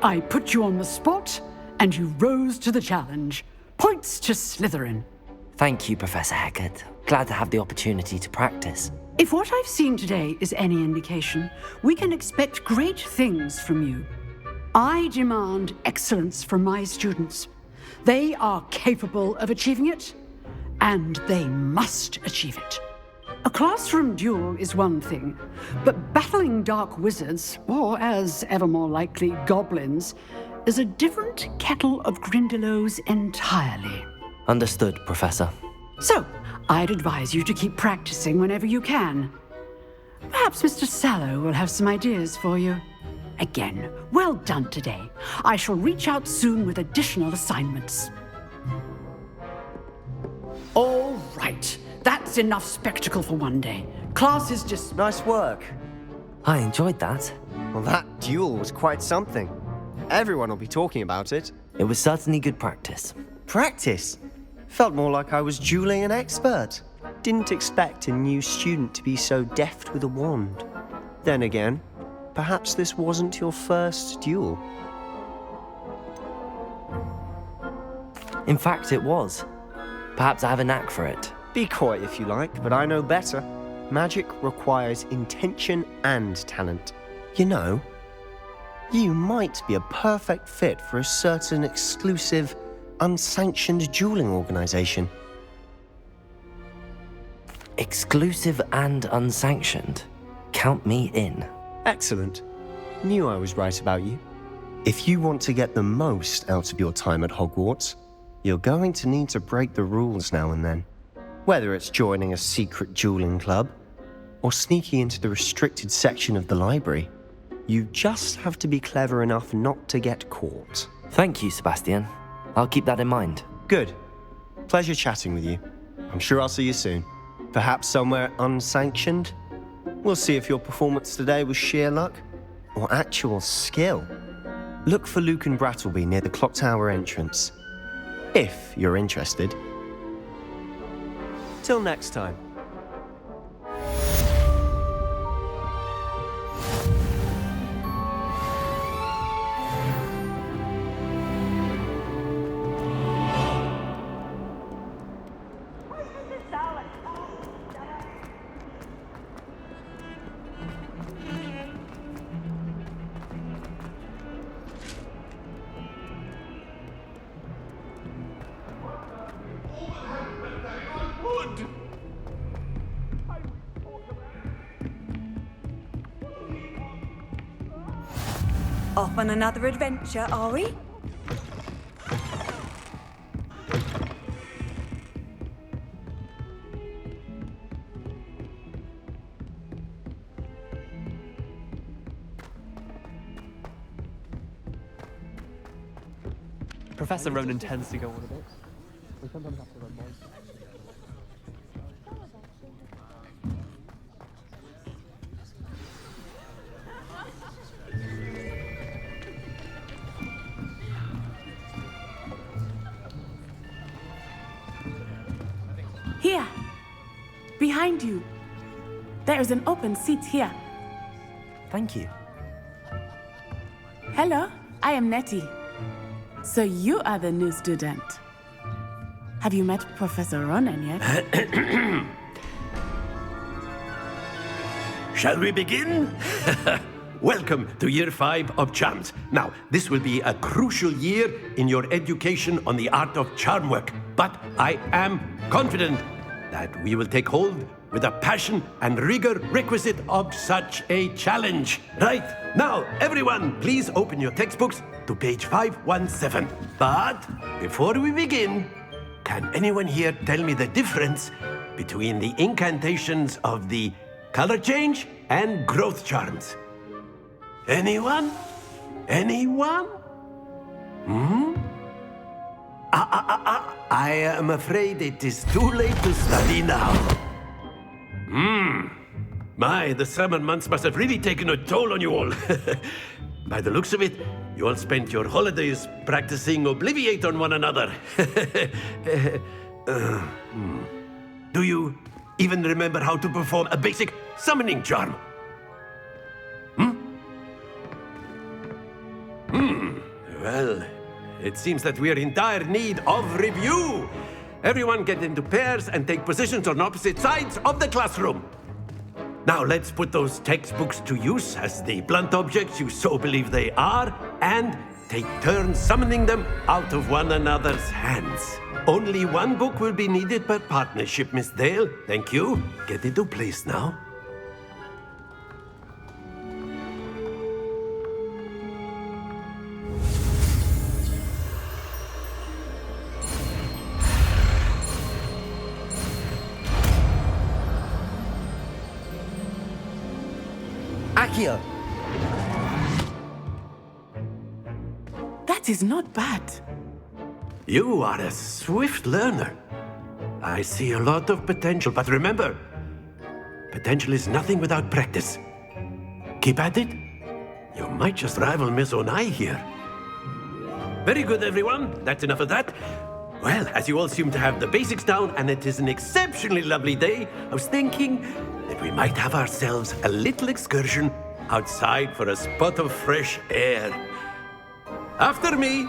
I put you on the spot, and you rose to the challenge. Points to Slytherin. Thank you, Professor Hecat. Glad to have the opportunity to practice. If what I've seen today is any indication, we can expect great things from you. I demand excellence from my students. They are capable of achieving it, and they must achieve it. A classroom duel is one thing, but battling dark wizards, or as ever more likely, goblins, is a different kettle of Grindylows entirely. Understood, Professor. So, I'd advise you to keep practicing whenever you can. Perhaps Mr. Sallow will have some ideas for you. Again, well done today. I shall reach out soon with additional assignments. All right. That's enough spectacle for one day. Class is just... Nice work. I enjoyed that. Well, that duel was quite something. Everyone will be talking about it. It was certainly good practice. Practice? Felt more like I was dueling an expert. Didn't expect a new student to be so deft with a wand. Then again, perhaps this wasn't your first duel. In fact, it was. Perhaps I have a knack for it. Be coy if you like, but I know better. Magic requires intention and talent. You know, you might be a perfect fit for a certain exclusive, unsanctioned dueling organization. Exclusive and unsanctioned? Count me in. Excellent. Knew I was right about you. If you want to get the most out of your time at Hogwarts, you're going to need to break the rules now and then. Whether it's joining a secret dueling club or sneaking into the restricted section of the library, you just have to be clever enough not to get caught. Thank you, Sebastian. I'll keep that in mind. Good. Pleasure chatting with you. I'm sure I'll see you soon. Perhaps somewhere unsanctioned? We'll see if your performance today was sheer luck or actual skill. Look for Luke and Brattleby near the clock tower entrance. If you're interested. Till next time. Off on another adventure, are we? Professor Ronan tends to go on a bit. We sometimes have to remind him. Here, behind you. There is an open seat here. Thank you. Hello, I am Nettie. So you are the new student. Have you met Professor Ronan yet? Shall we begin? Welcome to Year 5 of Charms. Now, this will be a crucial year in your education on the art of charm work, but I am confident that we will take hold with the passion and rigor requisite of such a challenge. Right, now, everyone, please open your textbooks to page 517. But before we begin, can anyone here tell me the difference between the incantations of the color change and growth charms. Anyone? Anyone? I am afraid it is too late to study now. My, the summer months must have really taken a toll on you all. By the looks of it, you all spent your holidays practicing Obliviate on one another. Do you even remember how to perform a basic summoning charm? Well, it seems that we are in dire need of review. Everyone get into pairs and take positions on opposite sides of the classroom. Now let's put those textbooks to use as the blunt objects you so believe they are, and take turns summoning them out of one another's hands. Only one book will be needed per partnership, Miss Dale. Thank you. Get into place now. Accio! That is not bad. You are a swift learner. I see a lot of potential, but remember, potential is nothing without practice. Keep at it. You might just rival Miss Onai here. Very good, everyone. That's enough of that. Well, as you all seem to have the basics down, and it is an exceptionally lovely day, I was thinking that we might have ourselves a little excursion outside for a spot of fresh air. After me!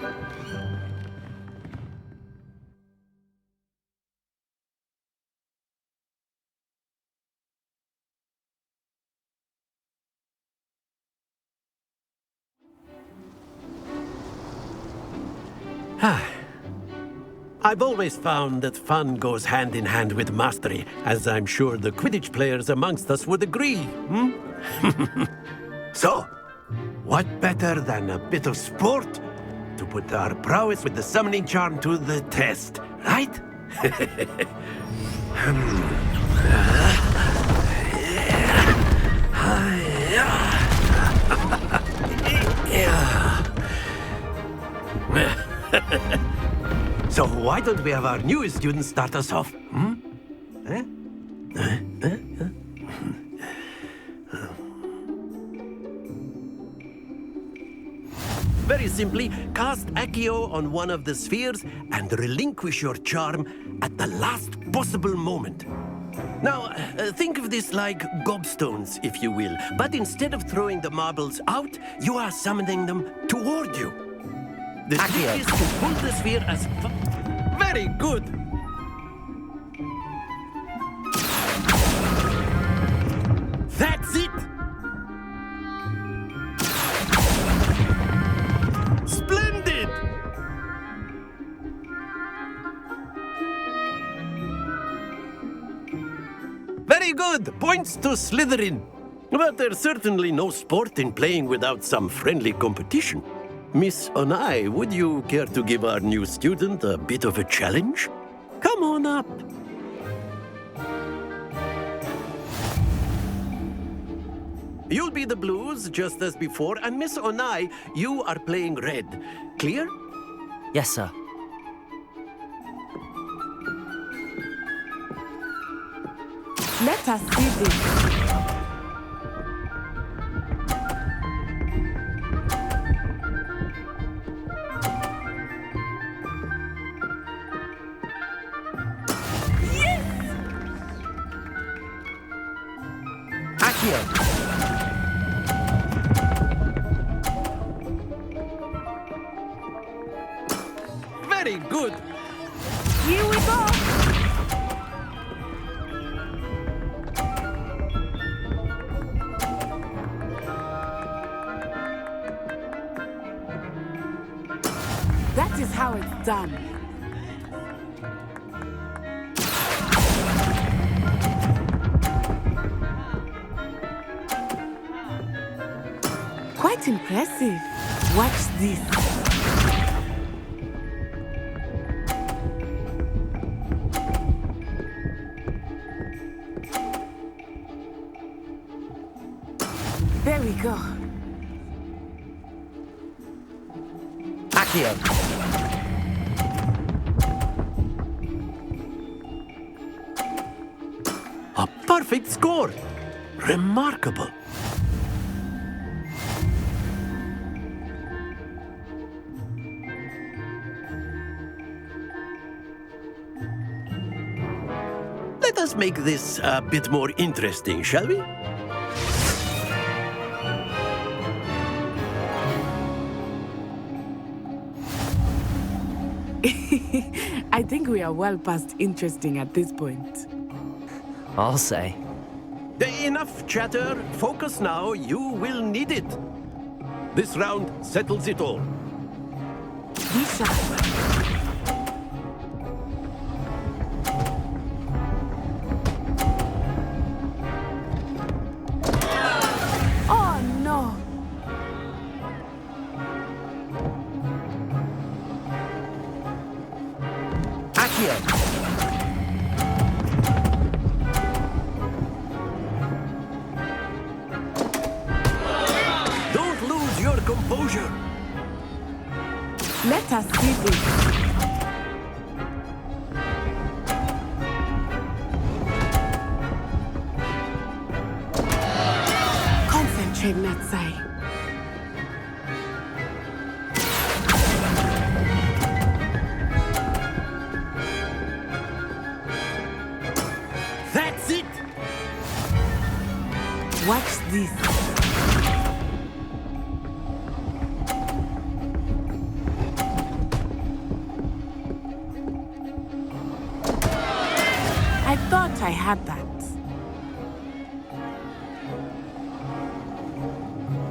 I've always found that fun goes hand in hand with mastery, as I'm sure the Quidditch players amongst us would agree, So, what better than a bit of sport to put our prowess with the summoning charm to the test, right? So why don't we have our newest student start us off? Very simply, cast Accio on one of the spheres and relinquish your charm at the last possible moment. Now, think of this like gobstones, if you will, but instead of throwing the marbles out, you are summoning them toward you. The trick is to pull the sphere as very good! That's it! Splendid! Very good! Points to Slytherin. But there's certainly no sport in playing without some friendly competition. Miss Onai, would you care to give our new student a bit of a challenge? Come on up. You'll be the blues, just as before, and Miss Onai, you are playing red. Clear? Yes, sir. Let us see this. Very good. Here we go. That is how it's done. Quite impressive. Watch this. go. Accio. A perfect score! Remarkable. Let us make this a bit more interesting, shall we? I think we are well past interesting at this point. I'll say. Enough chatter. Focus now. You will need it. This round settles it all. Be sharp. Oh no! Accio. Don't lose your composure. Let us see this. Concentrate, Natsai. That's it. Watch this. I thought I had that.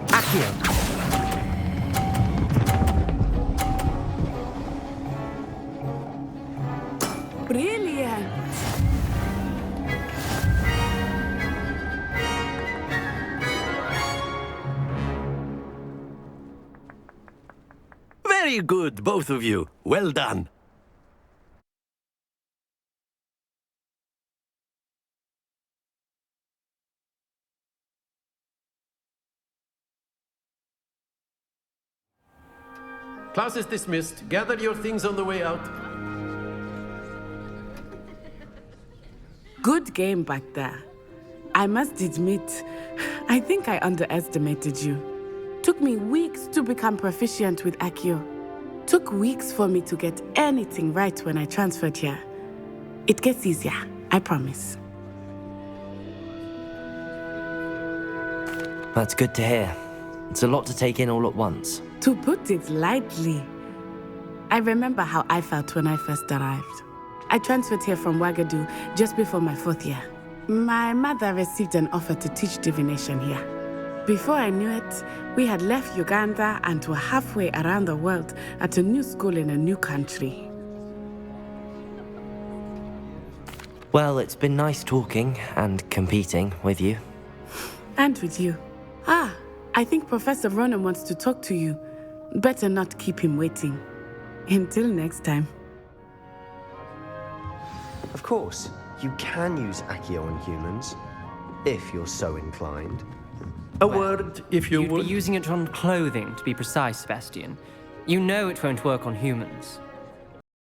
Accio. Brilliant. Very good, both of you. Well done. Class is dismissed. Gather your things on the way out. Good game back there. I must admit, I think I underestimated you. Took me weeks to become proficient with Accio. Took weeks for me to get anything right when I transferred here. It gets easier, I promise. That's good to hear. It's a lot to take in all at once. To put it lightly, I remember how I felt when I first arrived. I transferred here from Wagadu just before my 4th year. My mother received an offer to teach divination here. Before I knew it, we had left Uganda and were halfway around the world at a new school in a new country. Well, it's been nice talking and competing with you. And with you. Ah, I think Professor Ronan wants to talk to you. Better not keep him waiting. Until next time. Of course, you can use Accio on humans, if you're so inclined. A word, if you would. You'd be using it on clothing, to be precise, Sebastian. You know it won't work on humans.